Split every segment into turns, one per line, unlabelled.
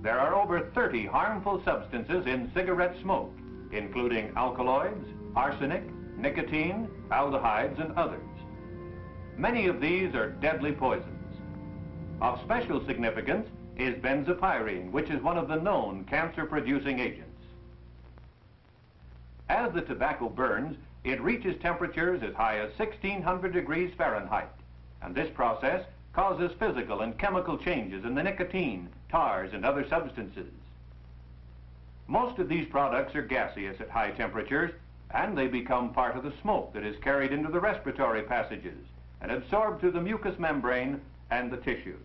there are over 30 harmful substances in cigarette smoke, including alkaloids, arsenic, nicotine, aldehydes, and others. Many of these are deadly poisons. Of special significance is benzopyrene, which is one of the known cancer-producing agents. As the tobacco burns, it reaches temperatures as high as 1600 degrees Fahrenheit, and this process causes physical and chemical changes in the nicotine, tars, and other substances. Most of these products are gaseous at high temperatures, and they become part of the smoke that is carried into the respiratory passages and absorbed through the mucous membrane and the tissues.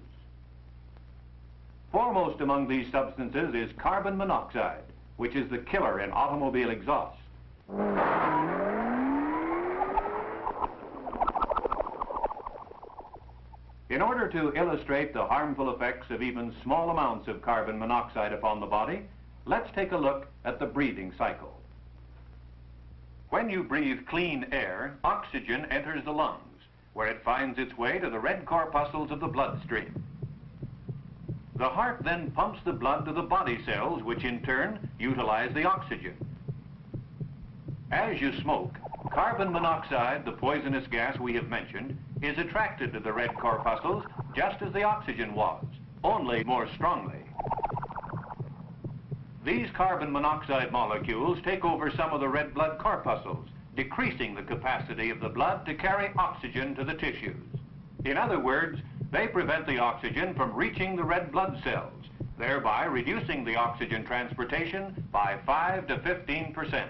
Foremost among these substances is carbon monoxide, which is the killer in automobile exhaust. In order to illustrate the harmful effects of even small amounts of carbon monoxide upon the body, let's take a look at the breathing cycle. When you breathe clean air, oxygen enters the lungs, where it finds its way to the red corpuscles of the bloodstream. The heart then pumps the blood to the body cells, which in turn utilize the oxygen. As you smoke, carbon monoxide, the poisonous gas we have mentioned, is attracted to the red corpuscles just as the oxygen was, only more strongly. These carbon monoxide molecules take over some of the red blood corpuscles, decreasing the capacity of the blood to carry oxygen to the tissues. In other words, they prevent the oxygen from reaching the red blood cells, thereby reducing the oxygen transportation by 5 to 15%.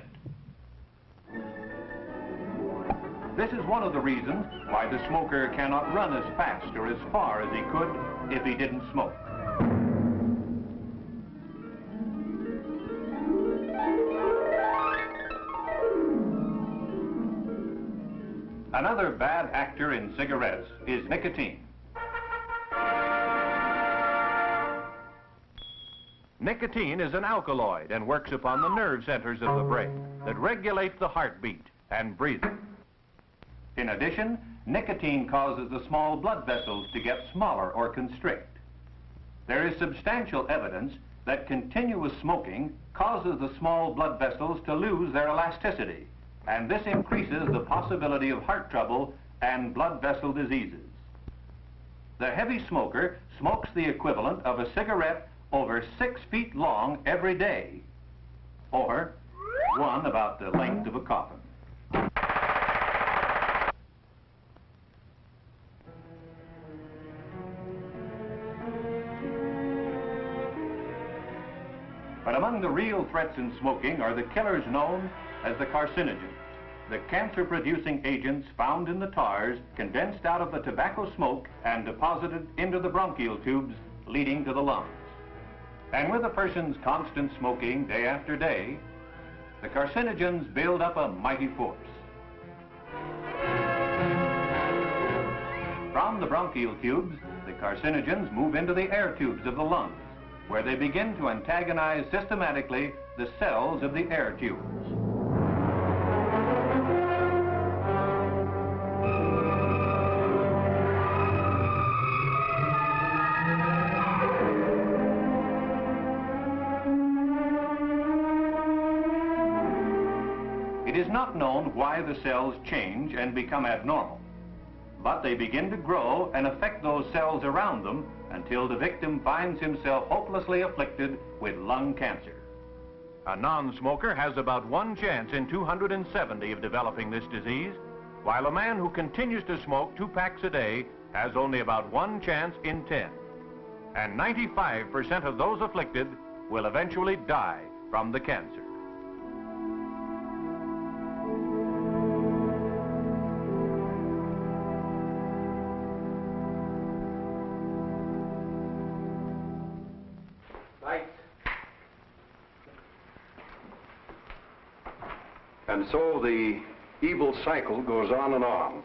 This is one of the reasons why the smoker cannot run as fast or as far as he could if he didn't smoke. Another bad actor in cigarettes is nicotine. Nicotine is an alkaloid and works upon the nerve centers of the brain that regulate the heartbeat and breathing. In addition, nicotine causes the small blood vessels to get smaller or constrict. There is substantial evidence that continuous smoking causes the small blood vessels to lose their elasticity, and this increases the possibility of heart trouble and blood vessel diseases. The heavy smoker smokes the equivalent of a cigarette over 6 feet long every day, or one about the length of a coffin. But among the real threats in smoking are the killers known as the carcinogens, the cancer-producing agents found in the tars condensed out of the tobacco smoke and deposited into the bronchial tubes leading to the lungs. And with a person's constant smoking day after day, the carcinogens build up a mighty force. From the bronchial tubes, the carcinogens move into the air tubes of the lungs, where they begin to antagonize systematically the cells of the air tubes. It is not known why the cells change and become abnormal, but they begin to grow and affect those cells around them until the victim finds himself hopelessly afflicted with lung cancer. A non-smoker has about 1 chance in 270 of developing this disease, while a man who continues to smoke 2 packs a day has only about 1 chance in 10. And 95% of those afflicted will eventually die from the cancer.
And so the evil cycle goes on and on.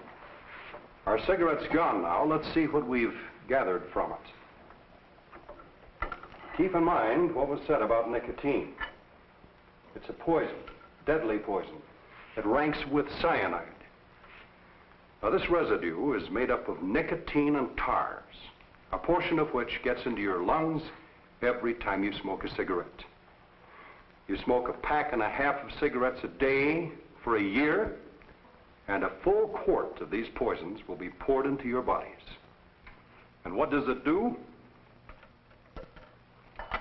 Our cigarette's gone now. Let's see what we've gathered from it. Keep in mind what was said about nicotine. It's a poison, deadly poison. It ranks with cyanide. Now, this residue is made up of nicotine and tars, a portion of which gets into your lungs every time you smoke a cigarette. You smoke a pack and a half of cigarettes a day for a year, and a full quart of these poisons will be poured into your bodies. And what does it do?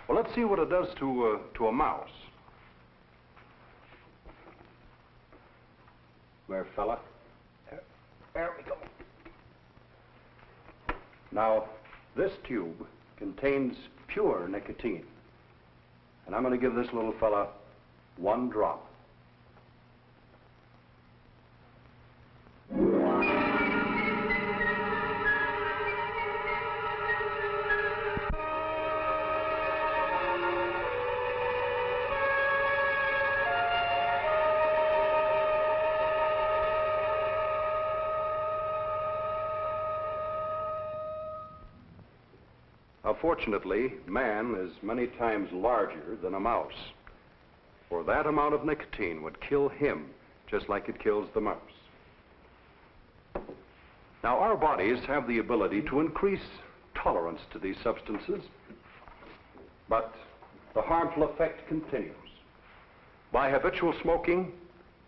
Well, let's see what it does to a mouse. There, fella. There we go. Now, this tube contains pure nicotine. And I'm going to give this little fella 1 drop. Fortunately, man is many times larger than a mouse, for that amount of nicotine would kill him just like it kills the mouse. Now, our bodies have the ability to increase tolerance to these substances, but the harmful effect continues. By habitual smoking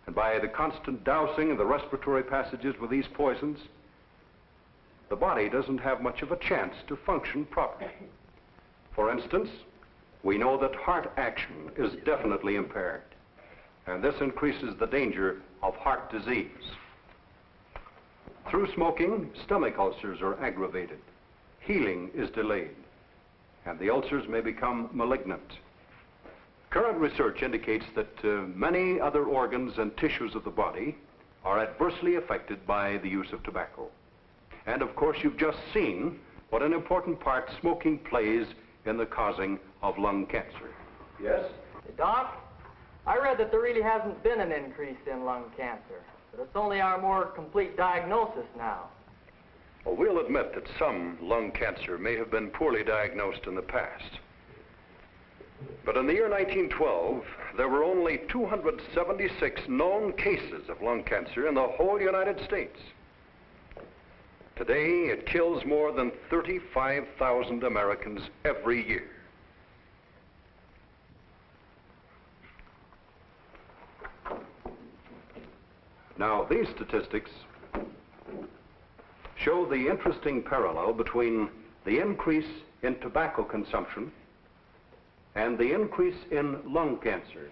and by the constant dousing of the respiratory passages with these poisons, the body doesn't have much of a chance to function properly. For instance, we know that heart action is definitely impaired, and this increases the danger of heart disease. Through smoking, stomach ulcers are aggravated, healing is delayed, and the ulcers may become malignant. Current research indicates that many other organs and tissues of the body are adversely affected by the use of tobacco. And of course, you've just seen what an important part smoking plays in the causing of lung cancer. Yes?
Hey, Doc, I read that there really hasn't been an increase in lung cancer, but it's only our more complete diagnosis now.
Well, we'll admit that some lung cancer may have been poorly diagnosed in the past. But in the year 1912, there were only 276 known cases of lung cancer in the whole United States. Today, it kills more than 35,000 Americans every year. Now, these statistics show the interesting parallel between the increase in tobacco consumption and the increase in lung cancer.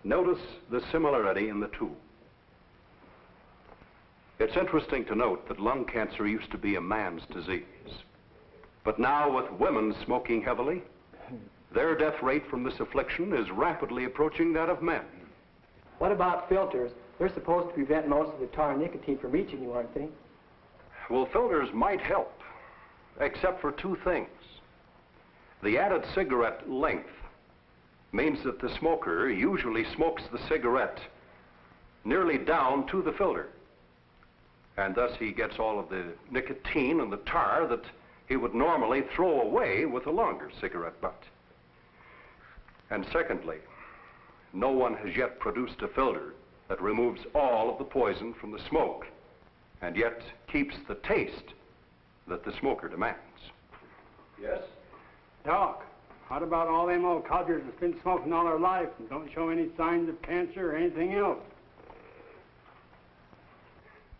Notice the similarity in the two. It's interesting to note that lung cancer used to be a man's disease. But now, with women smoking heavily, their death rate from this affliction is rapidly approaching that of men.
What about filters? They're supposed to prevent most of the tar and nicotine from reaching you, aren't they?
Well, filters might help, except for 2 things. The added cigarette length means that the smoker usually smokes the cigarette nearly down to the filter. And thus he gets all of the nicotine and the tar that he would normally throw away with a longer cigarette butt. And secondly, no one has yet produced a filter that removes all of the poison from the smoke and yet keeps the taste that the smoker demands. Yes?
Doc, what about all them old codgers that's been smoking all their life and don't show any signs of cancer or anything else?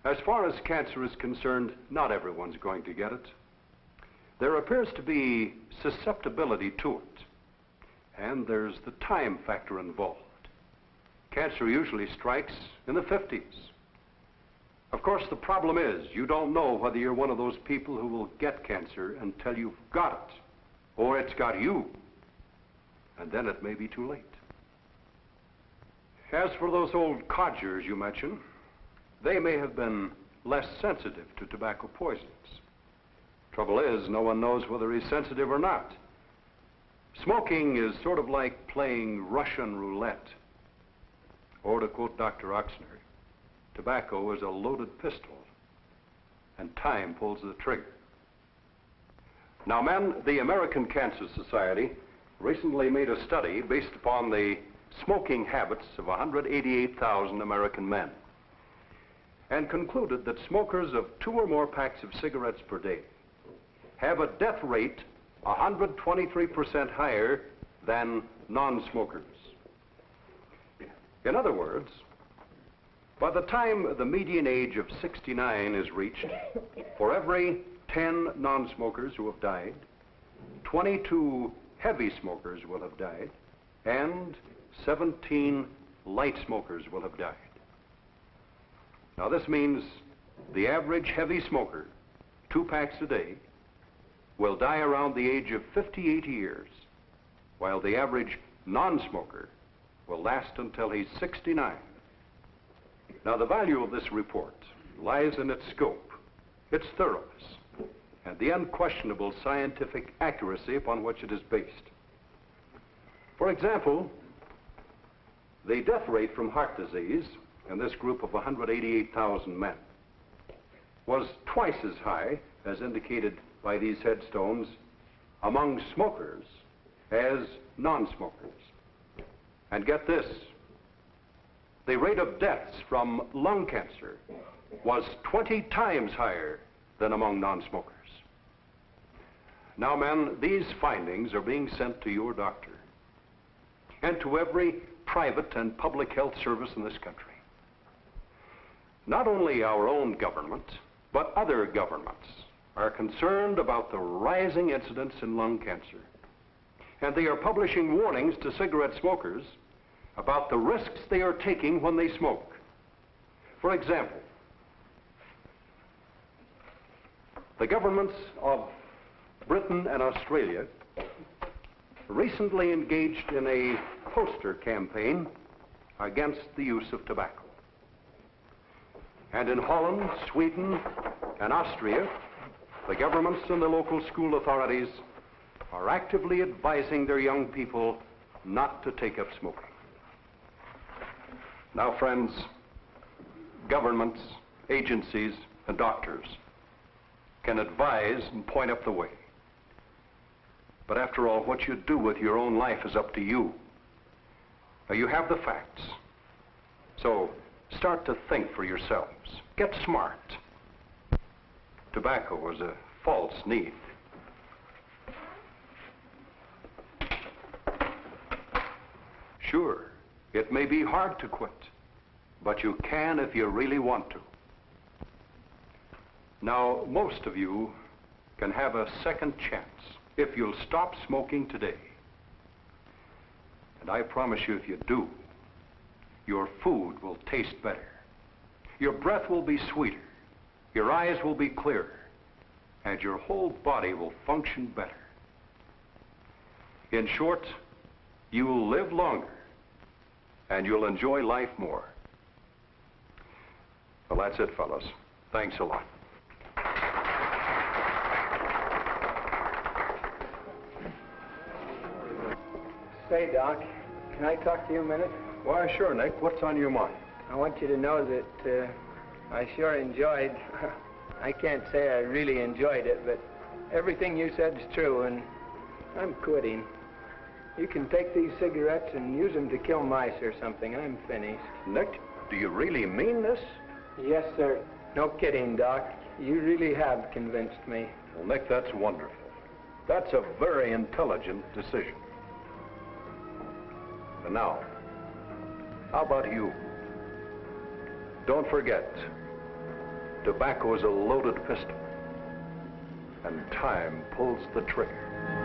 As far as cancer is concerned, not everyone's going to get it. There appears to be susceptibility to it, and there's the time factor involved. Cancer usually strikes in the 50s. Of course, the problem is you don't know whether you're one of those people who will get cancer until you've got it, or it's got you, and then it may be too late. As for those old codgers you mentioned, they may have been less sensitive to tobacco poisons. Trouble is, no one knows whether he's sensitive or not. Smoking is sort of like playing Russian roulette. Or to quote Dr. Oxner, tobacco is a loaded pistol, and time pulls the trigger. Now, men, the American Cancer Society recently made a study based upon the smoking habits of 188,000 American men, and concluded that smokers of 2 or more packs of cigarettes per day have a death rate 123% higher than non-smokers. In other words, by the time the median age of 69 is reached, for every 10 non-smokers who have died, 22 heavy smokers will have died, and 17 light smokers will have died. Now this means the average heavy smoker, 2 packs a day, will die around the age of 58 years, while the average non-smoker will last until he's 69. Now the value of this report lies in its scope, its thoroughness, and the unquestionable scientific accuracy upon which it is based. For example, the death rate from heart disease in this group of 188,000 men was twice as high, as indicated by these headstones, among smokers as non-smokers. And get this, the rate of deaths from lung cancer was 20 times higher than among non-smokers. Now, men, these findings are being sent to your doctor and to every private and public health service in this country. Not only our own government, but other governments are concerned about the rising incidence in lung cancer. And they are publishing warnings to cigarette smokers about the risks they are taking when they smoke. For example, the governments of Britain and Australia recently engaged in a poster campaign against the use of tobacco. And in Holland, Sweden, and Austria, the governments and the local school authorities are actively advising their young people not to take up smoking. Now, friends, governments, agencies, and doctors can advise and point up the way. But after all, what you do with your own life is up to you. Now, you have the facts. So, start to think for yourselves. Get smart. Tobacco is a false need. Sure, it may be hard to quit, but you can if you really want to. Now, most of you can have a second chance if you'll stop smoking today. And I promise you, if you do, your food will taste better. Your breath will be sweeter. Your eyes will be clearer. And your whole body will function better. In short, you will live longer and you'll enjoy life more. Well, that's it, fellas. Thanks a lot.
Say, Doc, can I talk to you a minute?
Why, sure, Nick. What's on your mind?
I want you to know that I sure enjoyed, I can't say I really enjoyed it, but everything you said is true, and I'm quitting. You can take these cigarettes and use them to kill mice or something. I'm finished.
Nick, do you really mean this?
Yes, sir. No kidding, Doc. You really have convinced me.
Well, Nick, that's wonderful. That's a very intelligent decision. And now, how about you? Don't forget, tobacco is a loaded pistol, and time pulls the trigger.